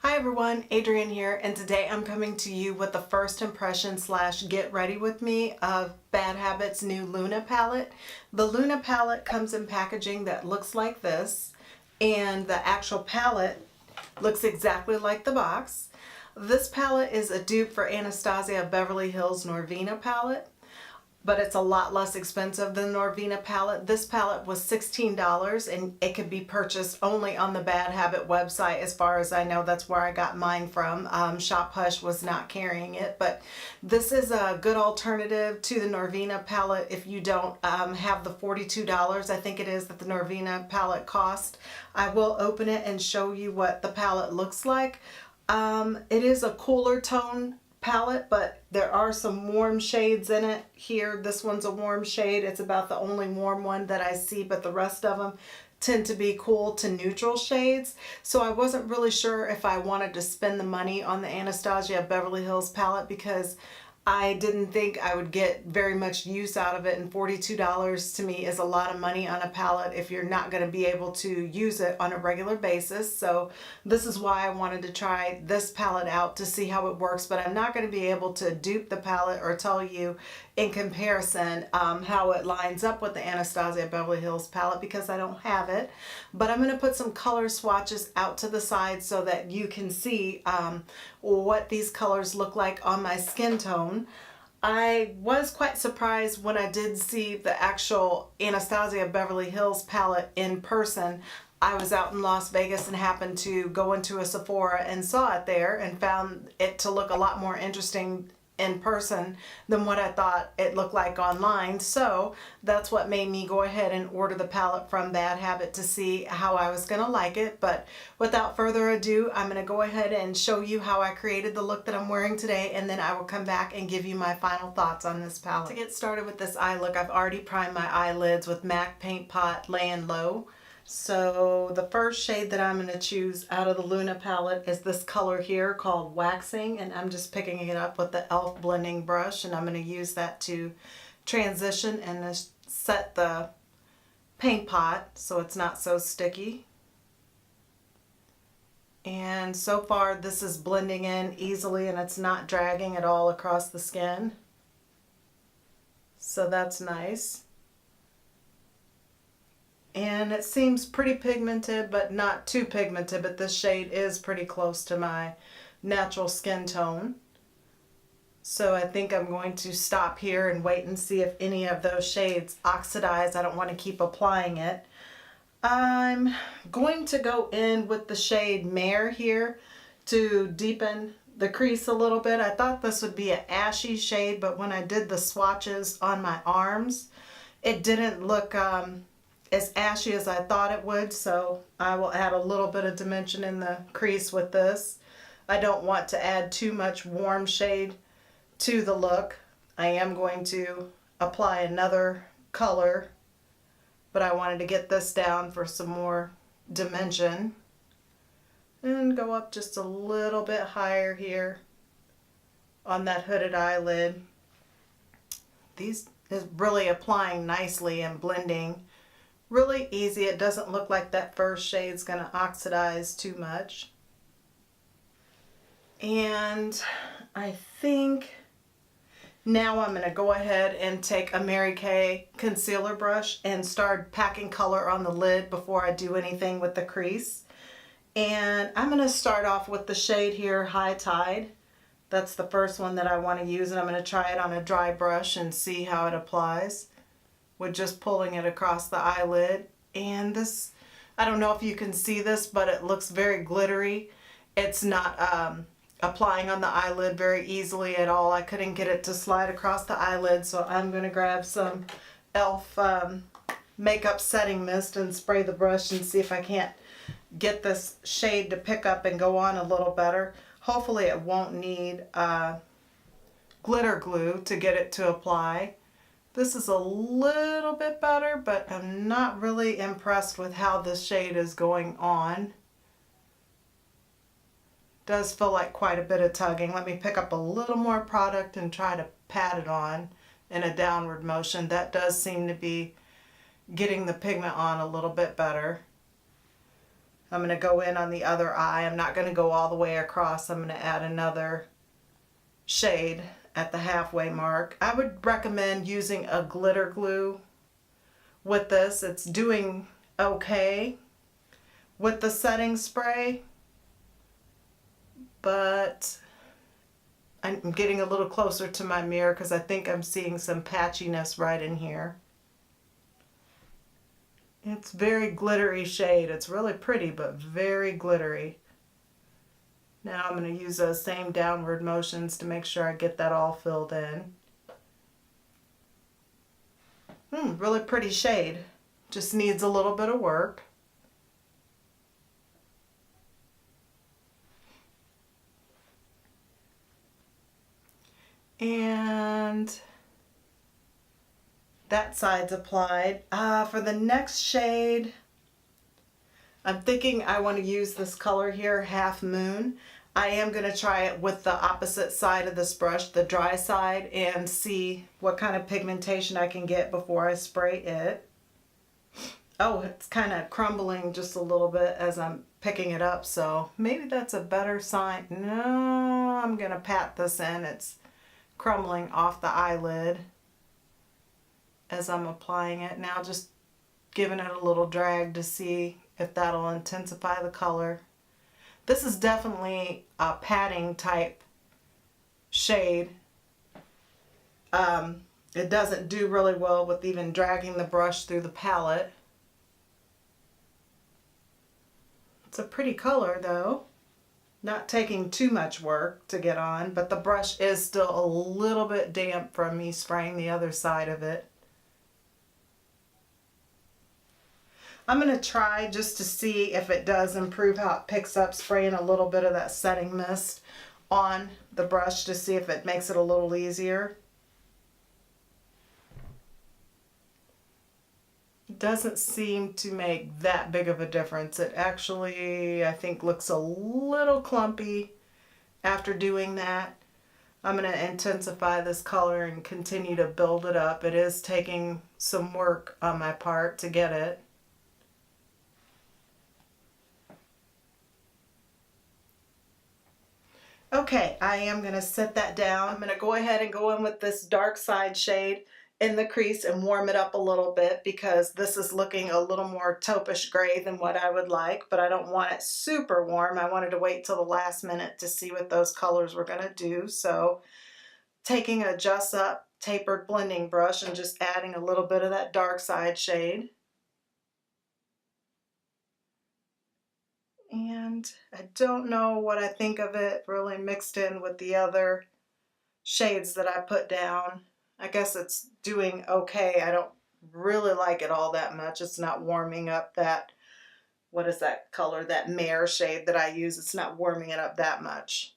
Hi everyone, Adrienne here, and today I'm coming to you with the first impression / get ready with me of Bad Habits' new Luna palette. The Luna palette comes in packaging that looks like this, and the actual palette looks exactly like the box. This palette is a dupe for Anastasia Beverly Hills Norvina palette, but it's a lot less expensive than Norvina palette. This palette was $16 and it could be purchased only on the Bad Habit website. As far as I know, that's where I got mine from. Shop Hush was not carrying it, but this is a good alternative to the Norvina palette if you don't have the $42, I think it is, that the Norvina palette cost. I will open it and show you what the palette looks like. It is a cooler tone palette, but there are some warm shades in it here. This one's a warm shade. It's about the only warm one that I see, but the rest of them tend to be cool to neutral shades. So I wasn't really sure if I wanted to spend the money on the Anastasia Beverly Hills palette because I didn't think I would get very much use out of it, and $42 to me is a lot of money on a palette if you're not going to be able to use it on a regular basis. So this is why I wanted to try this palette out to see how it works, but I'm not going to be able to dupe the palette or tell you in comparison how it lines up with the Anastasia Beverly Hills palette because I don't have it. But I'm going to put some color swatches out to the side so that you can see what these colors look like on my skin tone. I was quite surprised when I did see the actual Anastasia Beverly Hills palette in person. I was out in Las Vegas and happened to go into a Sephora and saw it there and found it to look a lot more interesting in person than what I thought it looked like online. So that's what made me go ahead and order the palette from Bad Habit to see how I was gonna like it. But without further ado, I'm gonna go ahead and show you how I created the look that I'm wearing today, and then I will come back and give you my final thoughts on this palette. To get started with this eye look, I've already primed my eyelids with MAC Paint Pot Layin Low. So the first shade that I'm going to choose out of the Luna palette is this color here called Waxing, and I'm just picking it up with the e.l.f. blending brush, and I'm going to use that to transition and set the paint pot so it's not so sticky. And so far this is blending in easily and it's not dragging at all across the skin. So that's nice. And it seems pretty pigmented, but not too pigmented, but this shade is pretty close to my natural skin tone. So I think I'm going to stop here and wait and see if any of those shades oxidize. I don't want to keep applying it. I'm going to go in with the shade Mare here to deepen the crease a little bit. I thought this would be an ashy shade, but when I did the swatches on my arms, it didn't look as ashy as I thought it would, so I will add a little bit of dimension in the crease with this. I don't want to add too much warm shade to the look. I am going to apply another color, but I wanted to get this down for some more dimension. And go up just a little bit higher here on that hooded eyelid. These is really applying nicely and blending really easy. It doesn't look like that first shade's going to oxidize too much. And I think now I'm going to go ahead and take a Mary Kay concealer brush and start packing color on the lid before I do anything with the crease. And I'm going to start off with the shade here, High Tide. That's the first one that I want to use, and I'm going to try it on a dry brush and see how it applies with just pulling it across the eyelid. And this, I don't know if you can see this, but it looks very glittery. It's not applying on the eyelid very easily at all. I couldn't get it to slide across the eyelid, so I'm going to grab some e.l.f. Makeup Setting Mist and spray the brush and see if I can't get this shade to pick up and go on a little better. Hopefully it won't need glitter glue to get it to apply. This is a little bit better, but I'm not really impressed with how this shade is going on. Does feel like quite a bit of tugging. Let me pick up a little more product and try to pat it on in a downward motion. That does seem to be getting the pigment on a little bit better. I'm going to go in on the other eye. I'm not going to go all the way across. I'm going to add another shade at the halfway mark. I would recommend using a glitter glue with this. It's doing okay with the setting spray, but I'm getting a little closer to my mirror because I think I'm seeing some patchiness right in here. It's very glittery shade. It's really pretty, but very glittery. Now I'm going to use those same downward motions to make sure I get that all filled in. Really pretty shade. Just needs a little bit of work. And that side's applied. For the next shade, I'm thinking I want to use this color here, Half Moon. I am going to try it with the opposite side of this brush, the dry side, and see what kind of pigmentation I can get before I spray it. Oh, it's kind of crumbling just a little bit as I'm picking it up, so maybe that's a better sign. No, I'm going to pat this in. It's crumbling off the eyelid as I'm applying it. Now just giving it a little drag to see if that'll intensify the color. This is definitely a patting type shade. It doesn't do really well with even dragging the brush through the palette. It's a pretty color though. Not taking too much work to get on, but the brush is still a little bit damp from me spraying the other side of it. I'm going to try just to see if it does improve how it picks up, spraying a little bit of that setting mist on the brush to see if it makes it a little easier. It doesn't seem to make that big of a difference. It actually, I think, looks a little clumpy after doing that. I'm going to intensify this color and continue to build it up. It is taking some work on my part to get it. Okay, I am going to set that down. I'm going to go ahead and go in with this dark side shade in the crease and warm it up a little bit because this is looking a little more taupish gray than what I would like, but I don't want it super warm. I wanted to wait till the last minute to see what those colors were going to do. So taking a Just Up tapered blending brush and just adding a little bit of that dark side shade. And I don't know what I think of it really mixed in with the other shades that I put down. I guess it's doing okay. I don't really like it all that much. It's not warming up that, what is that color, that mare shade that I use. It's not warming it up that much.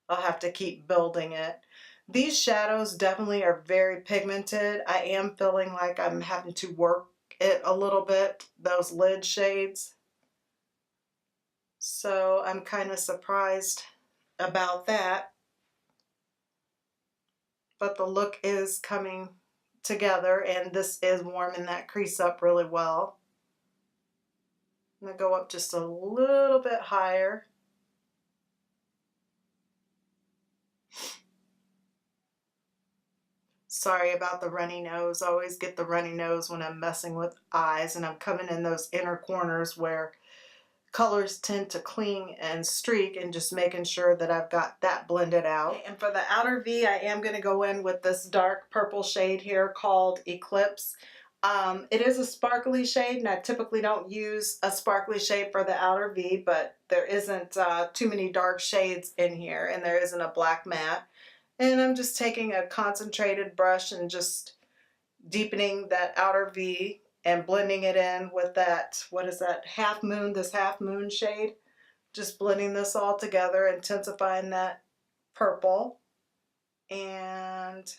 I'll have to keep building it. These shadows definitely are very pigmented. I am feeling like I'm having to work it a little bit, those lid shades. So I'm kind of surprised about that. But the look is coming together and this is warming that crease up really well. I'm going to go up just a little bit higher. Sorry about the runny nose. I always get the runny nose when I'm messing with eyes and I'm coming in those inner corners where colors tend to cling and streak, and just making sure that I've got that blended out. And for the outer V, I am going to go in with this dark purple shade here called Eclipse. It is a sparkly shade, and I typically don't use a sparkly shade for the outer V, but there isn't too many dark shades in here, and there isn't a black matte. And I'm just taking a concentrated brush and just deepening that outer V and blending it in with that, what is that, Half Moon, this Half Moon shade. Just blending this all together, intensifying that purple. And,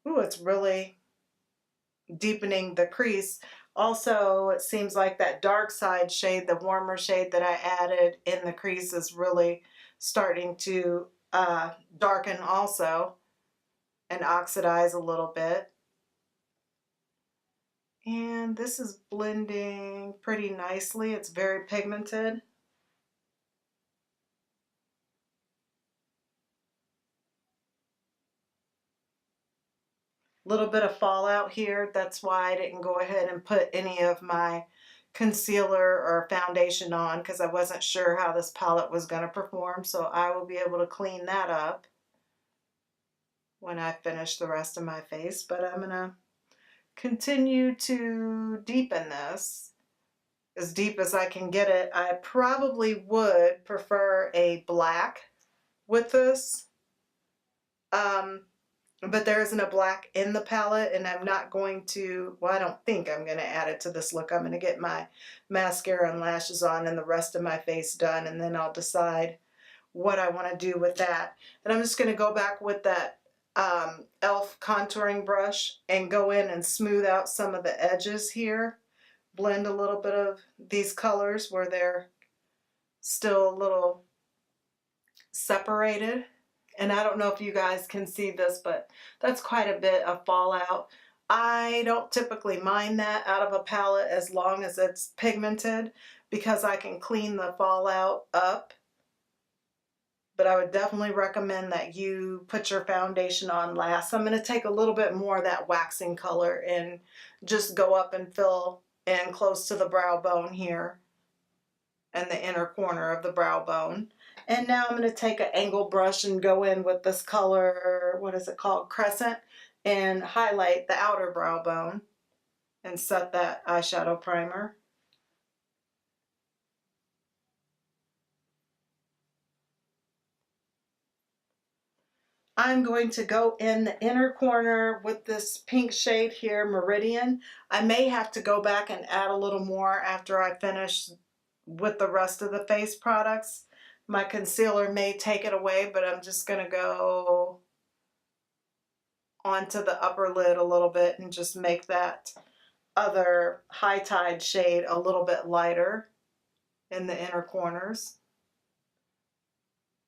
ooh, it's really deepening the crease. Also, it seems like that dark side shade, the warmer shade that I added in the crease, is really starting to darken also and oxidize a little bit. And this is blending pretty nicely. It's very pigmented. Little bit of fallout here. That's why I didn't go ahead and put any of my concealer or foundation on, because I wasn't sure how this palette was going to perform. So I will be able to clean that up when I finish the rest of my face. But I'm going to continue to deepen this as deep as I can get it. I probably would prefer a black with this. But there isn't a black in the palette, and I'm not going to, well, I don't think I'm going to add it to this look. I'm going to get my mascara and lashes on and the rest of my face done, and then I'll decide what I want to do with that. And I'm just going to go back with that e.l.f. contouring brush and go in and smooth out some of the edges here. Blend a little bit of these colors where they're still a little separated. And I don't know if you guys can see this, but that's quite a bit of fallout. I don't typically mind that out of a palette as long as it's pigmented, because I can clean the fallout up. But I would definitely recommend that you put your foundation on last. So I'm going to take a little bit more of that waxing color and just go up and fill in close to the brow bone here and the inner corner of the brow bone. And now I'm going to take an angle brush and go in with this color, what is it called, Crescent, and highlight the outer brow bone and set that eyeshadow primer. I'm going to go in the inner corner with this pink shade here, Meridian. I may have to go back and add a little more after I finish with the rest of the face products. My concealer may take it away, but I'm just going to go onto the upper lid a little bit and just make that other High Tide shade a little bit lighter in the inner corners.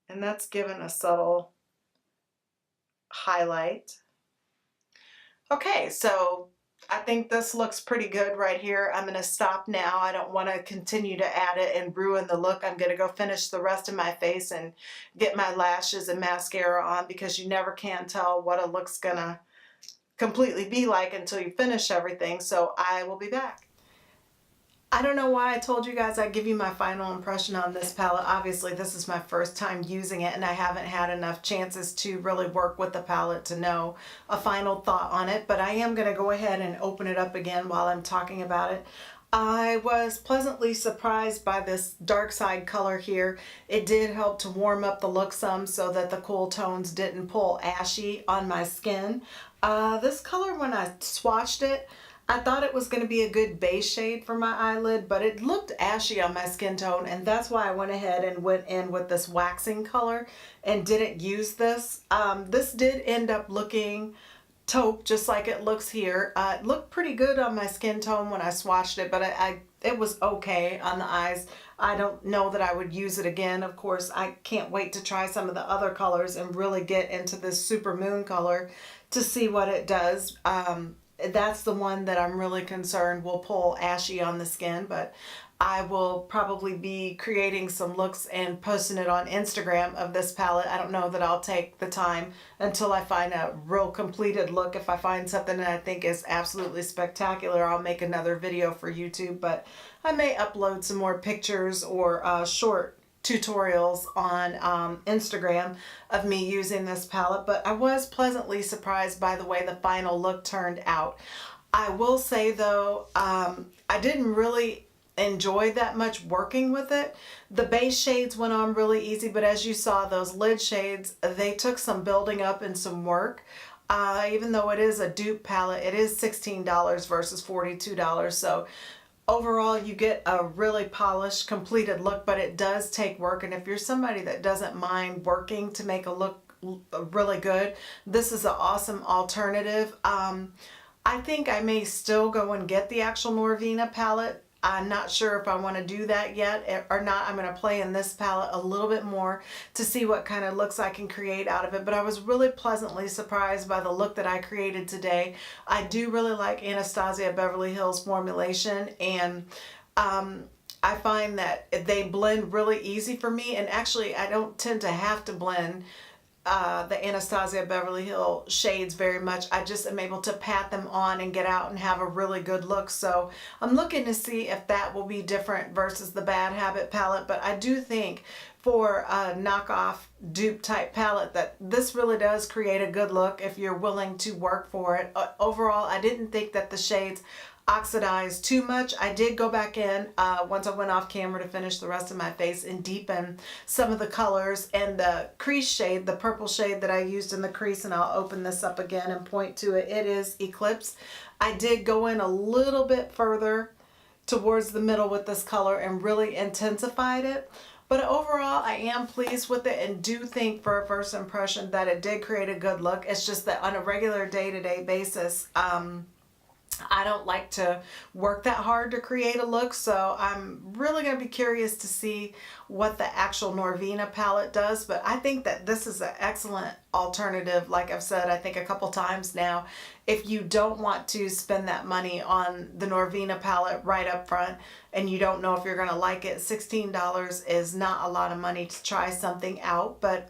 And that's given a subtle highlight. Okay, so I think this looks pretty good right here. I'm going to stop now. I don't want to continue to add it and ruin the look. I'm going to go finish the rest of my face and get my lashes and mascara on, because you never can tell what a look's going to completely be like until you finish everything. So I will be back. I don't know why I told you guys I'd give you my final impression on this palette. Obviously, this is my first time using it, and I haven't had enough chances to really work with the palette to know a final thought on it, but I am going to go ahead and open it up again while I'm talking about it. I was pleasantly surprised by this dark side color here. It did help to warm up the look some so that the cool tones didn't pull ashy on my skin. This color, when I swatched it, I thought it was going to be a good base shade for my eyelid, but it looked ashy on my skin tone, and that's why I went ahead and went in with this waxing color and didn't use this. This did end up looking taupe, just like it looks here. It looked pretty good on my skin tone when I swatched it, but it was okay on the eyes. I don't know that I would use it again. Of course, I can't wait to try some of the other colors and really get into this Super Moon color to see what it does. That's the one that I'm really concerned will pull ashy on the skin, but I will probably be creating some looks and posting it on Instagram of this palette. I don't know that I'll take the time until I find a real completed look. If I find something that I think is absolutely spectacular, I'll make another video for YouTube, but I may upload some more pictures or short tutorials on Instagram of me using this palette. But I was pleasantly surprised by the way the final look turned out. I will say though, I didn't really enjoy that much working with it. The base shades went on really easy, but as you saw, those lid shades, they took some building up and some work. Even though it is a dupe palette, it is $16 versus $42, so overall, you get a really polished, completed look, but it does take work. And if you're somebody that doesn't mind working to make a look really good, this is an awesome alternative. I think I may still go and get the actual Norvina palette I'm not sure if I want to do that yet or not. I'm going to play in this palette a little bit more to see what kind of looks I can create out of it. But I was really pleasantly surprised by the look that I created today. I do really like Anastasia Beverly Hills formulation, and I find that they blend really easy for me. And actually, I don't tend to have to blend the Anastasia Beverly Hills shades very much. I just am able to pat them on and get out and have a really good look. So I'm looking to see if that will be different versus the Bad Habit palette. But I do think for a knockoff dupe type palette that this really does create a good look if you're willing to work for it. Overall, I didn't think that the shades oxidized too much. I did go back in once I went off camera to finish the rest of my face and deepen some of the colors, and the crease shade, the purple shade that I used in the crease, and I'll open this up again and point to it. It is Eclipse. I did go in a little bit further towards the middle with this color and really intensified it. But overall, I am pleased with it and do think for a first impression that it did create a good look. It's just that on a regular day-to-day basis, I don't like to work that hard to create a look, so I'm really going to be curious to see what the actual Norvina palette does. But I think that this is an excellent alternative, like I've said I think a couple times now, if you don't want to spend that money on the Norvina palette right up front and you don't know if you're going to like it. $16 is not a lot of money to try something out. But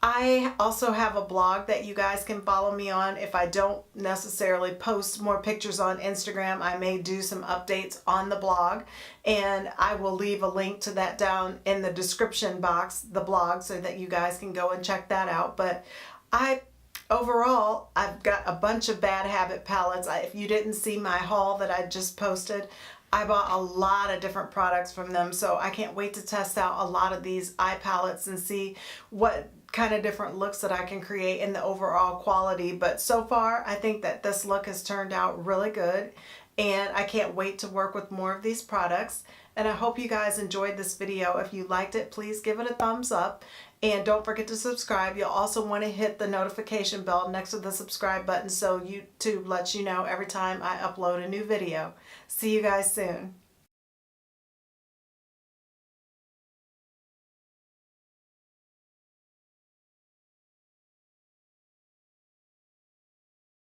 I also have a blog that you guys can follow me on. If I don't necessarily post more pictures on Instagram, I may do some updates on the blog, and I will leave a link to that down in the description box, the blog, so that you guys can go and check that out. But overall, I've got a bunch of Bad Habit palettes. If you didn't see my haul that I just posted, I bought a lot of different products from them, so I can't wait to test out a lot of these eye palettes and see what kind of different looks that I can create in the overall quality. But so far, I think that this look has turned out really good, and I can't wait to work with more of these products. And I hope you guys enjoyed this video. If you liked it, please give it a thumbs up, and don't forget to subscribe. You'll also want to hit the notification bell next to the subscribe button so YouTube lets you know every time I upload a new video. See you guys soon.